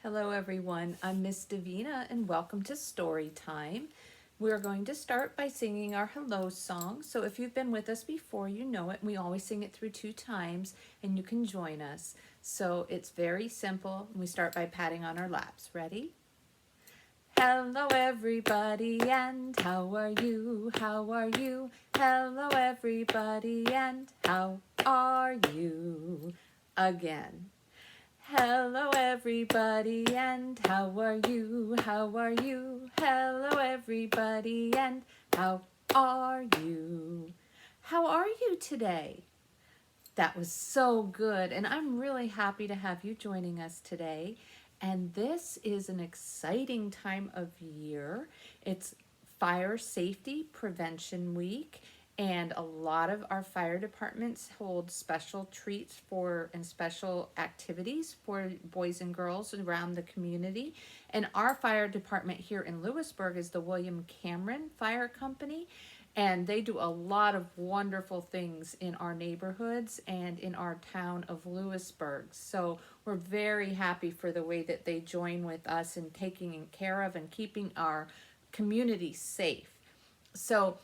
Hello everyone, I'm Miss Davena and welcome to Story Time. We're going to start by singing our hello song. So if you've been with us before, you know it. We always sing it through 2 times and you can join us. So it's very simple. We start by patting on our laps. Ready? Hello everybody and how are you? How are you? Hello everybody and how are you? Again. Hello everybody and how are you? How are you? Hello everybody and how are you? How are you today? That was so good, and I'm really happy to have you joining us today. And this is an exciting time of year. It's Fire Safety Prevention Week, and a lot of our fire departments hold special treats for and special activities for boys and girls around the community. And our fire department here in Lewisburg is the William Cameron Fire Company, and they do a lot of wonderful things in our neighborhoods and in our town of Lewisburg. So we're very happy for the way that they join with us in taking care of and keeping our community safe. So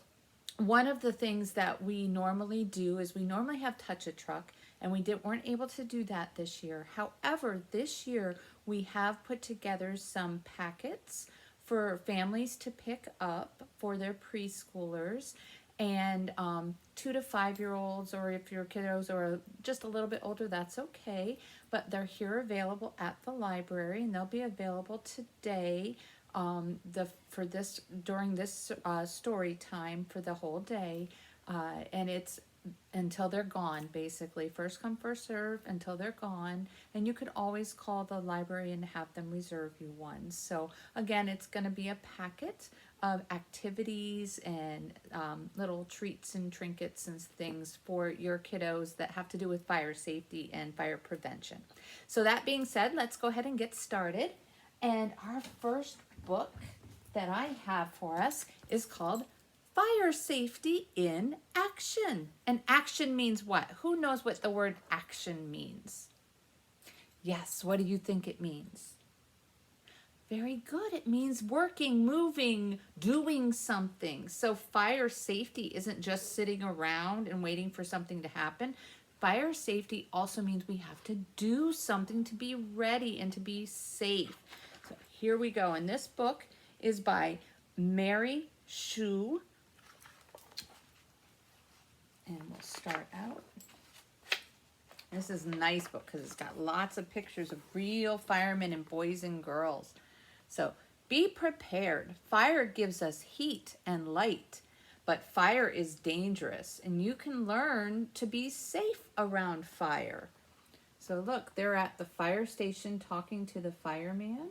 one of the things that we normally do is we normally have touch a truck, and weren't able to do that this year. However, this year we have put together some packets for families to pick up for their preschoolers, and 2 to 5 year olds, or if your kiddos are just a little bit older, that's okay. But they're here available at the library, and they'll be available today for this during this story time for the whole day, and it's until they're gone, basically. First come, first serve until they're gone. And you could always call the library and have them reserve you one. So again, it's going to be a packet of activities and little treats and trinkets and things for your kiddos that have to do with fire safety and fire prevention. So that being said, let's go ahead and get started. And our first book that I have for us is called Fire Safety in Action. And action means what? Who knows what the word action means? Yes, what do you think it means? Very good. It means working, moving, doing something. So fire safety isn't just sitting around and waiting for something to happen. Fire safety also means we have to do something to be ready and to be safe. So here we go. And this book is by Mary Shuh. And we'll start out. This is a nice book because it's got lots of pictures of real firemen and boys and girls. So be prepared. Fire gives us heat and light, but fire is dangerous, and you can learn to be safe around fire. So look, they're at the fire station talking to the fireman,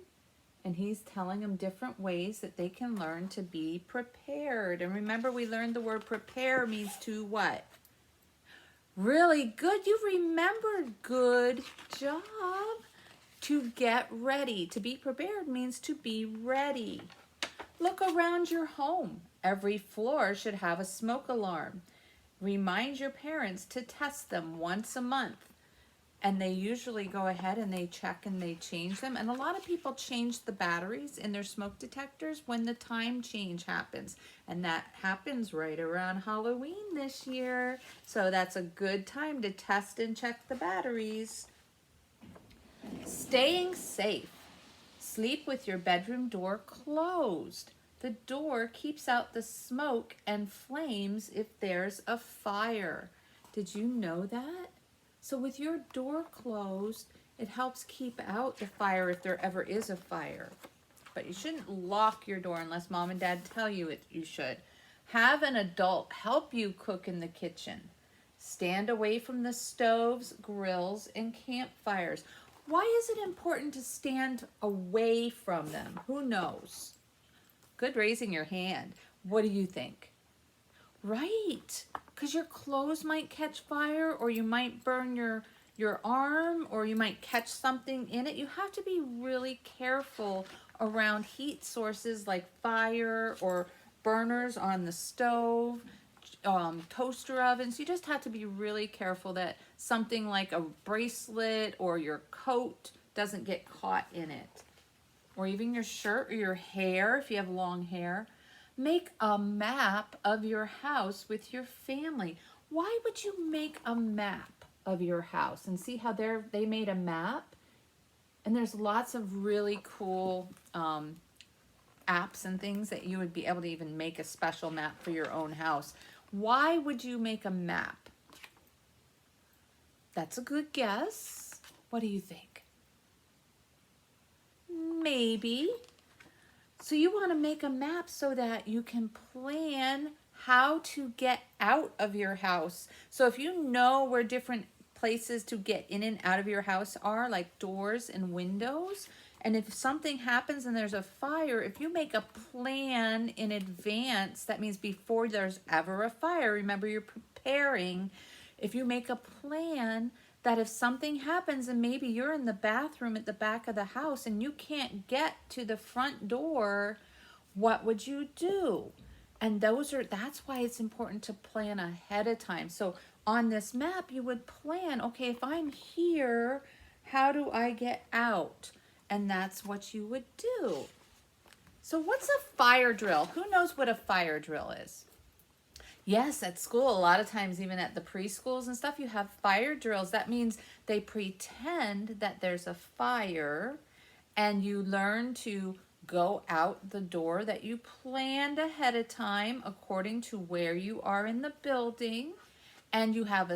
and he's telling them different ways that they can learn to be prepared. And remember, we learned the word prepare means to what? Really good. You remembered. Good job. To get ready. To be prepared means to be ready. Look around your home. Every floor should have a smoke alarm. Remind your parents to test them once a month. And they usually go ahead and they check and they change them. And a lot of people change the batteries in their smoke detectors when the time change happens. And that happens right around Halloween this year. So that's a good time to test and check the batteries. Staying safe. Sleep with your bedroom door closed. The door keeps out the smoke and flames if there's a fire. Did you know that? So with your door closed, it helps keep out the fire if there ever is a fire. But you shouldn't lock your door unless mom and dad tell you you should. Have an adult help you cook in the kitchen. Stand away from the stoves, grills, and campfires. Why is it important to stand away from them? Who knows? Good raising your hand. What do you think? Right, because your clothes might catch fire, or you might burn your arm, or you might catch something in it. You have to be really careful around heat sources like fire or burners on the stove, toaster ovens. You just have to be really careful that something like a bracelet or your coat doesn't get caught in it. Or even your shirt or your hair, if you have long hair. Make a map of your house with your family. Why would you make a map of your house? And see how they made a map? And there's lots of really cool apps and things that you would be able to even make a special map for your own house. Why would you make a map? That's a good guess. What do you think? Maybe. So you want to make a map so that you can plan how to get out of your house. So if you know where different places to get in and out of your house are, like doors and windows, and if something happens and there's a fire, if you make a plan in advance, that means before there's ever a fire, remember you're preparing. If you make a plan that if something happens and maybe you're in the bathroom at the back of the house and you can't get to the front door, what would you do? And that's why it's important to plan ahead of time. So on this map, you would plan, okay, if I'm here, how do I get out? And that's what you would do. So what's a fire drill? Who knows what a fire drill is? Yes, at school, a lot of times, even at the preschools and stuff, you have fire drills. That means they pretend that there's a fire and you learn to go out the door that you planned ahead of time according to where you are in the building. And you have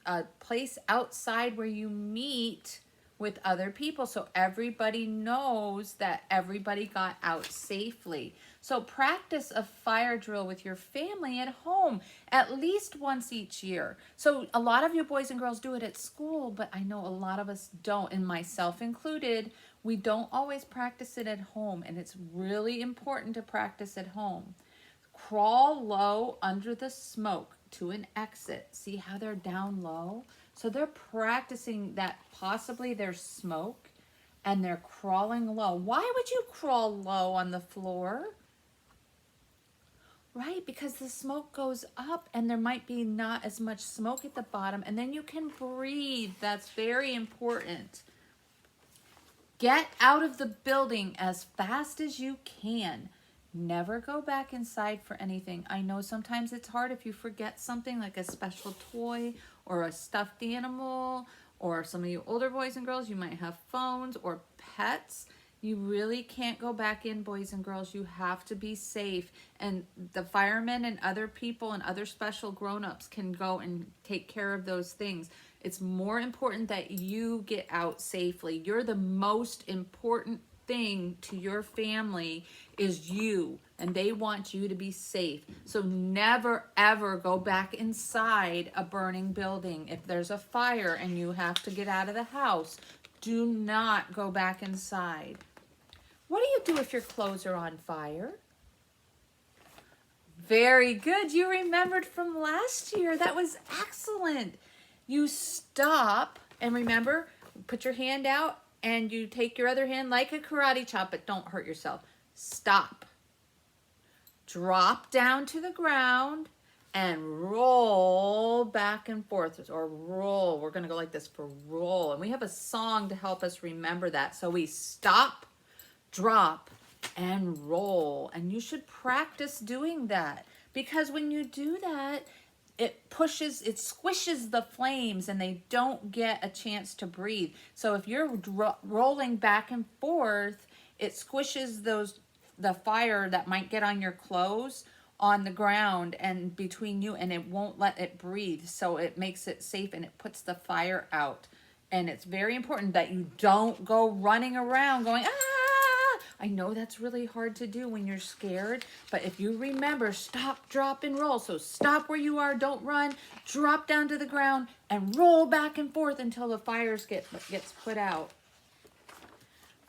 a place outside where you meet with other people so everybody knows that everybody got out safely. So practice a fire drill with your family at home at least once each year. So a lot of you boys and girls do it at school, but I know a lot of us don't, and myself included. We don't always practice it at home, and it's really important to practice at home. Crawl low under the smoke to an exit. See how they're down low? So they're practicing that possibly there's smoke and they're crawling low. Why would you crawl low on the floor? Right, because the smoke goes up and there might be not as much smoke at the bottom, and then you can breathe. That's very important. Get out of the building as fast as you can. Never go back inside for anything. I know sometimes it's hard if you forget something like a special toy or a stuffed animal, or some of you older boys and girls, you might have phones or pets. You really can't go back in, boys and girls. You have to be safe. And the firemen and other people and other special grown-ups can go and take care of those things. It's more important that you get out safely. You're the most important thing to your family is you, and they want you to be safe. So never ever go back inside a burning building. If there's a fire and you have to get out of the house, do not go back inside. What do you do if your clothes are on fire? Very good. You remembered from last year. That was excellent. You stop, and remember, put your hand out and you take your other hand like a karate chop, but don't hurt yourself. Stop. Drop down to the ground and roll back and forth, or roll. We're going to go like this for roll. And we have a song to help us remember that. So we stop, drop, and roll. And you should practice doing that, because when you do that, it squishes the flames and they don't get a chance to breathe. So if you're rolling back and forth, it squishes the fire that might get on your clothes on the ground and between you, and it won't let it breathe. So it makes it safe and it puts the fire out. And it's very important that you don't go running around going, ah! I know that's really hard to do when you're scared, but if you remember, stop, drop, and roll. So stop where you are, don't run, drop down to the ground, and roll back and forth until the fire gets put out.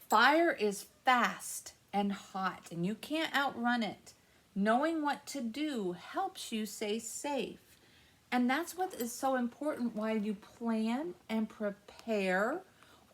Fire is fast and hot, and you can't outrun it. Knowing what to do helps you stay safe. And that's what is so important, why you plan and prepare,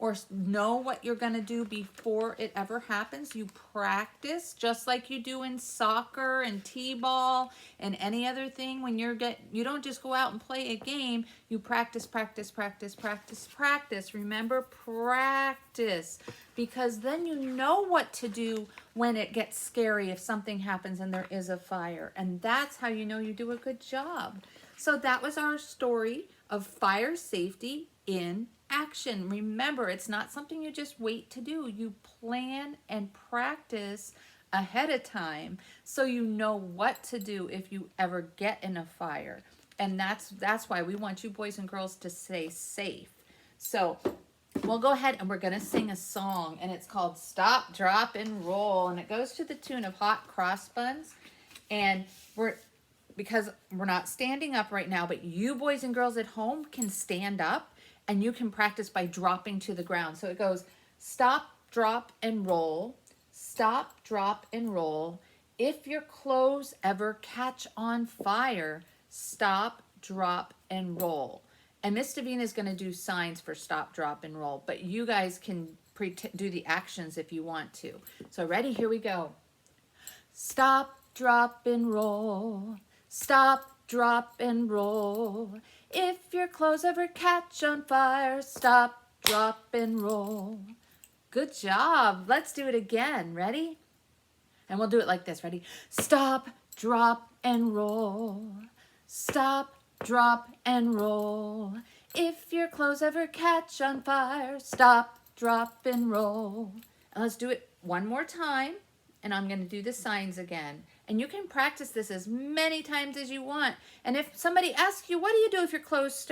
or know what you're going to do before it ever happens. You practice just like you do in soccer and t-ball and any other thing. When you don't just go out and play a game, you practice, practice, practice, practice, practice. Remember, practice, because then you know what to do when it gets scary if something happens and there is a fire. And that's how you know you do a good job. So that was our story of fire safety in action. Remember, it's not something you just wait to do. You plan and practice ahead of time so you know what to do if you ever get in a fire. And that's why we want you boys and girls to stay safe. So we'll go ahead and we're going to sing a song, and it's called Stop, Drop, and Roll, and it goes to the tune of Hot Cross Buns. And because we're not standing up right now, but you boys and girls at home can stand up, and you can practice by dropping to the ground. So it goes stop, drop, and roll. Stop, drop, and roll. If your clothes ever catch on fire, stop, drop, and roll. And Miss Davena is going to do signs for stop, drop, and roll, but you guys can do the actions if you want to. So ready? Here we go. Stop, drop, and roll. Stop, drop, and roll. If your clothes ever catch on fire, stop, drop, and roll. Good job. Let's do it again. Ready? And we'll do it like this. Ready? Stop, drop, and roll. Stop, drop, and roll. If your clothes ever catch on fire, stop, drop, and roll. And let's do it one more time. And I'm going to do the signs again. And you can practice this as many times as you want. And if somebody asks you, what do you do if your clothes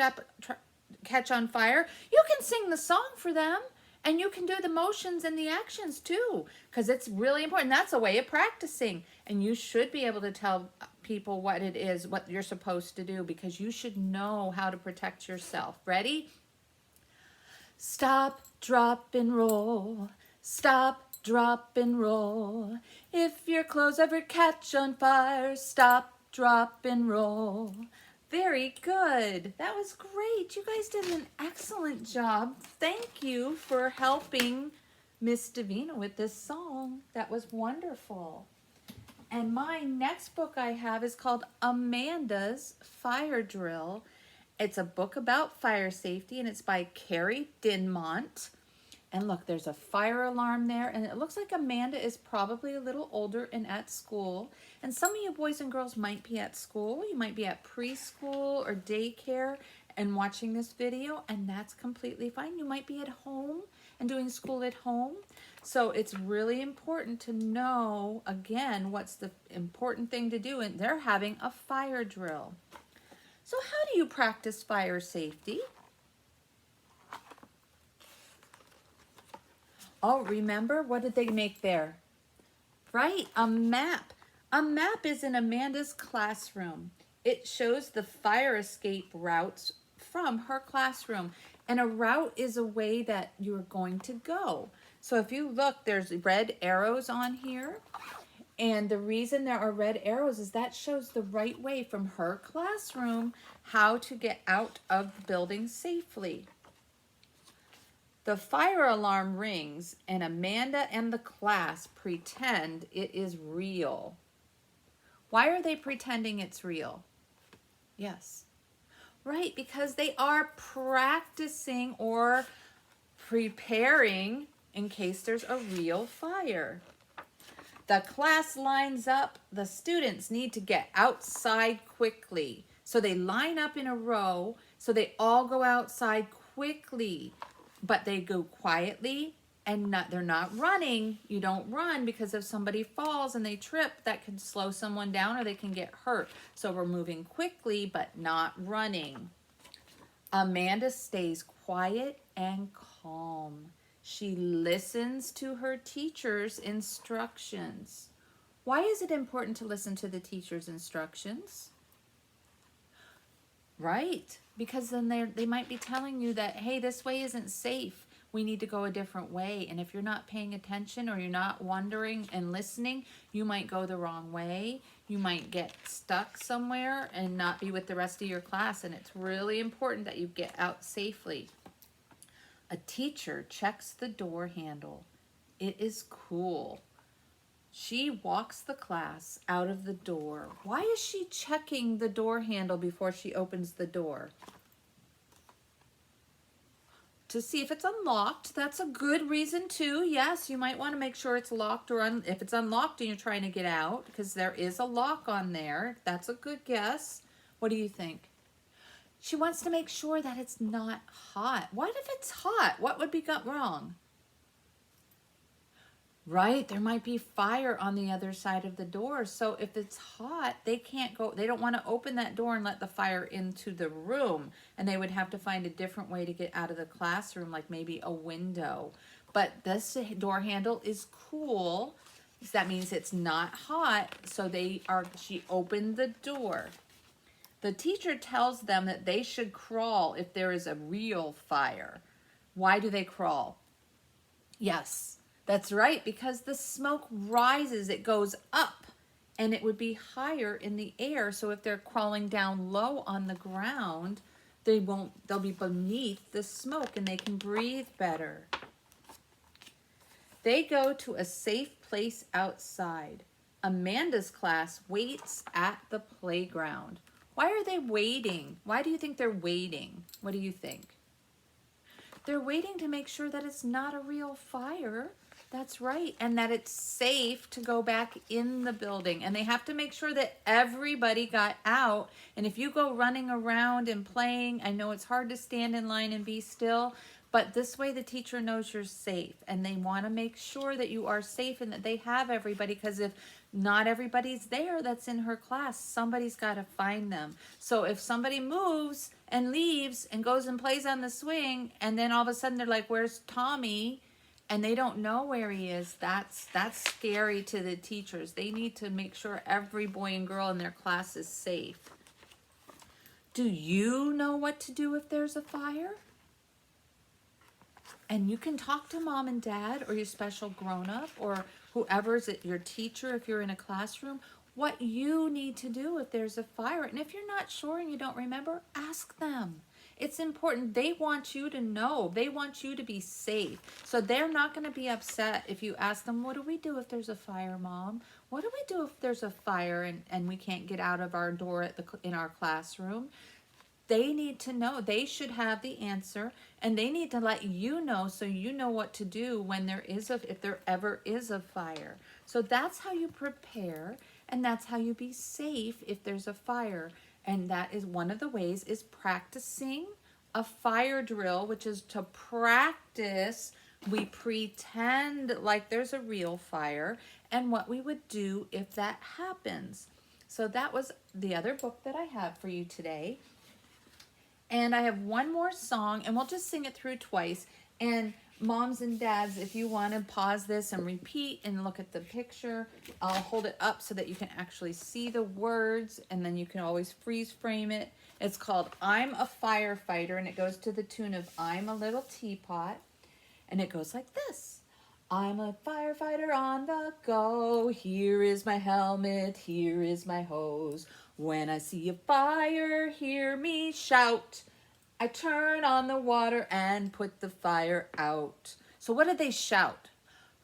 catch on fire? You can sing the song for them. And you can do the motions and the actions too, because it's really important. That's a way of practicing. And you should be able to tell people what it is, what you're supposed to do, because you should know how to protect yourself. Ready? Stop, drop, and roll. Stop, drop, and roll. If your clothes ever catch on fire, stop, drop, and roll. Very good. That was great. You guys did an excellent job. Thank you for helping Miss Davena with this song. That was wonderful. And my next book I have is called Amanda's Fire Drill. It's a book about fire safety, and it's by Kerry, Dinmont. And look, there's a fire alarm there, and it looks like Amanda is probably a little older and at school. And some of you boys and girls might be at school. You might be at preschool or daycare and watching this video, and that's completely fine. You might be at home and doing school at home. So it's really important to know, again, what's the important thing to do, and they're having a fire drill. So how do you practice fire safety? Oh, remember, what did they make there? Right, a map. A map is in Amanda's classroom. It shows the fire escape routes from her classroom. And a route is a way that you're going to go. So if you look, there's red arrows on here. And the reason there are red arrows is that shows the right way from her classroom how to get out of the building safely. The fire alarm rings, and Amanda and the class pretend it is real. Why are they pretending it's real? Yes. Right, because they are practicing or preparing in case there's a real fire. The class lines up. The students need to get outside quickly. So they line up in a row, so they all go outside quickly. But they go quietly, and they're not running. You don't run, because if somebody falls and they trip, that can slow someone down or they can get hurt. So we're moving quickly but not running. Amanda stays quiet and calm. She listens to her teacher's instructions. Why is it important to listen to the teacher's instructions? Right, because then they might be telling you that, hey, this way isn't safe. We need to go a different way. And if you're not paying attention or you're not wondering and listening, you might go the wrong way. You might get stuck somewhere and not be with the rest of your class. And it's really important that you get out safely. A teacher checks the door handle. It is cool. She walks the class out of the door. Why is she checking the door handle before she opens the door? To see if it's unlocked. That's a good reason too. Yes, you might want to make sure it's locked, or if it's unlocked and you're trying to get out, because there is a lock on there. That's a good guess. What do you think? She wants to make sure that it's not hot. What if it's hot? What would be wrong? Right, there might be fire on the other side of the door. So if it's hot, they can't go, they don't want to open that door and let the fire into the room. And they would have to find a different way to get out of the classroom, like maybe a window. But this door handle is cool. So that means it's not hot. So she opened the door. The teacher tells them that they should crawl if there is a real fire. Why do they crawl? Yes. That's right, because the smoke rises, it goes up, and it would be higher in the air. So if they're crawling down low on the ground, they'll be beneath the smoke and they can breathe better. They go to a safe place outside. Amanda's class waits at the playground. Why are they waiting? Why do you think they're waiting? What do you think? They're waiting to make sure that it's not a real fire. That's right. And that it's safe to go back in the building. And they have to make sure that everybody got out. And if you go running around and playing, I know it's hard to stand in line and be still, but this way the teacher knows you're safe. And they want to make sure that you are safe and that they have everybody, because if not everybody's there that's in her class, somebody's got to find them. So if somebody moves and leaves and goes and plays on the swing, and then all of a sudden they're like, where's Tommy? And they don't know where he is, that's scary to the teachers. They need to make sure every boy and girl in their class is safe. Do you know what to do if there's a fire? And you can talk to mom and dad or your special grown-up or whoever's your teacher if you're in a classroom, what you need to do if there's a fire. And if you're not sure and you don't remember, ask them. It's important. They want you to know. They want you to be safe. So they're not going to be upset if you ask them, what do we do if there's a fire, Mom? What do we do if there's a fire and we can't get out of our door in our classroom? They need to know. They should have the answer, and they need to let you know so you know what to do when if there ever is a fire. So that's how you prepare, and that's how you be safe if there's a fire. And that is one of the ways is practicing a fire drill, which is to practice. We pretend like there's a real fire and what we would do if that happens. So that was the other book that I have for you today. And I have one more song, and we'll just sing it through twice. And moms and dads, if you want to pause this and repeat and look at the picture, I'll hold it up so that you can actually see the words, and then you can always freeze frame it. It's called I'm a Firefighter, and it goes to the tune of I'm a Little Teapot, and it goes like this. I'm a firefighter on the go. Here is my helmet, here is my hose. When I see a fire, hear me shout. I turn on the water and put the fire out. So what did they shout?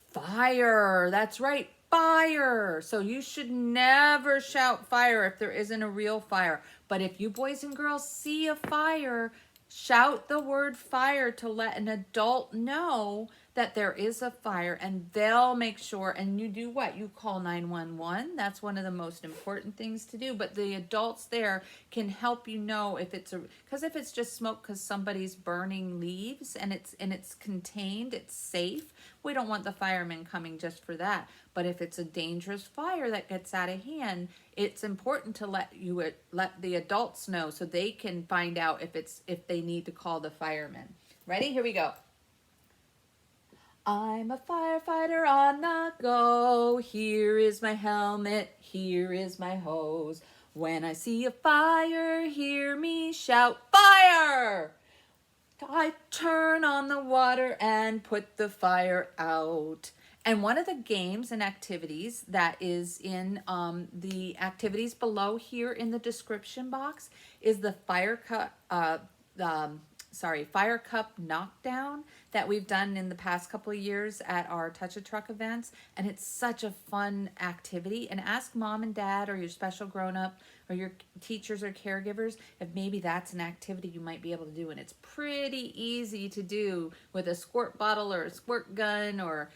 Fire. That's right, fire. So you should never shout fire if there isn't a real fire. But if you boys and girls see a fire, shout the word fire to let an adult know that there is a fire, and they'll make sure. And you do what? You call 911. That's one of the most important things to do. But the adults there can help you know if it's because if it's just smoke because somebody's burning leaves and it's contained, it's safe. We don't want the firemen coming just for that. But if it's a dangerous fire that gets out of hand, it's important to let the adults know so they can find out if they need to call the firemen. Ready? Here we go. I'm a firefighter on the go. Here is my helmet, here is my hose. When I see a fire, hear me shout, fire! I turn on the water and put the fire out. And one of the games and activities that is in the activities below here in the description box is the Fire Cup Knockdown that we've done in the past couple of years at our Touch a Truck events. And it's such a fun activity. And ask mom and dad or your special grown-up or your teachers or caregivers if maybe that's an activity you might be able to do. And it's pretty easy to do with a squirt bottle or a squirt gun or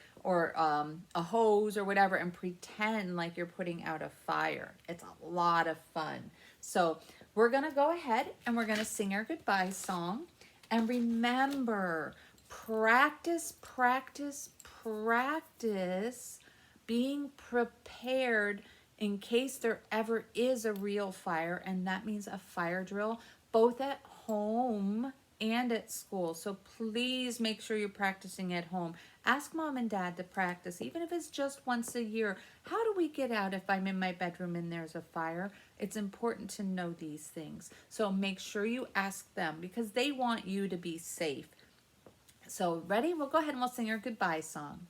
a hose or whatever, and pretend like you're putting out a fire. It's a lot of fun. So we're gonna go ahead and we're gonna sing our goodbye song. And remember, practice, practice, practice being prepared in case there ever is a real fire, and that means a fire drill, both at home and at school. So please make sure you're practicing at home. Ask mom and dad to practice, even if it's just once a year. How do we get out if I'm in my bedroom and there's a fire? It's important to know these things. So make sure you ask them because they want you to be safe. So ready? We'll go ahead and we'll sing our goodbye song.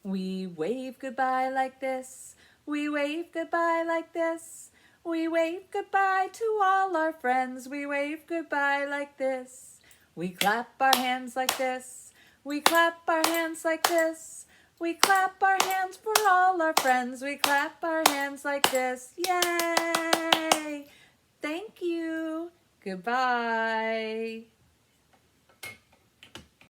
We wave goodbye like this. We wave goodbye like this. We wave goodbye to all our friends. We wave goodbye like this. We clap our hands like this. We clap our hands like this. We clap our hands for all our friends. We clap our hands like this. Yay! Thank you. Goodbye.